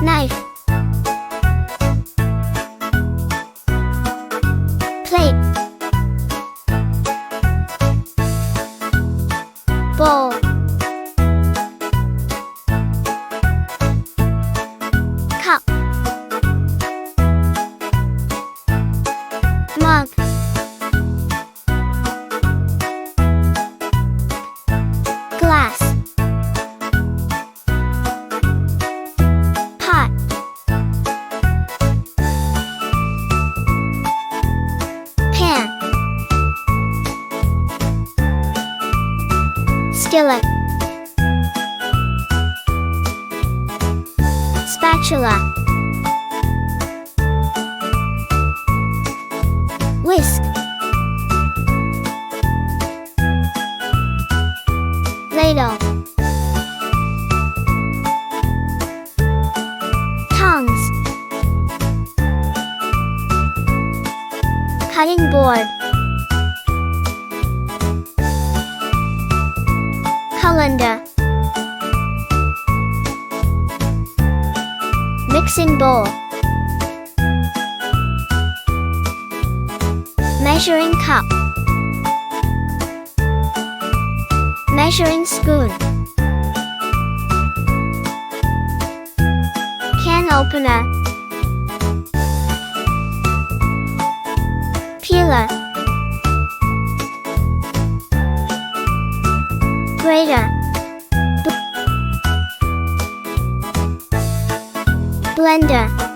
Knife. Plate. Bowl. Cup. Mug. Glass. Pot. Pan. Skillet. Spatula. Whisk. Ladle. Tongs. Cutting board. Colander. Mixing bowl. Measuring cup. Measuring spoon. Can opener. Peeler. Grater. Blender.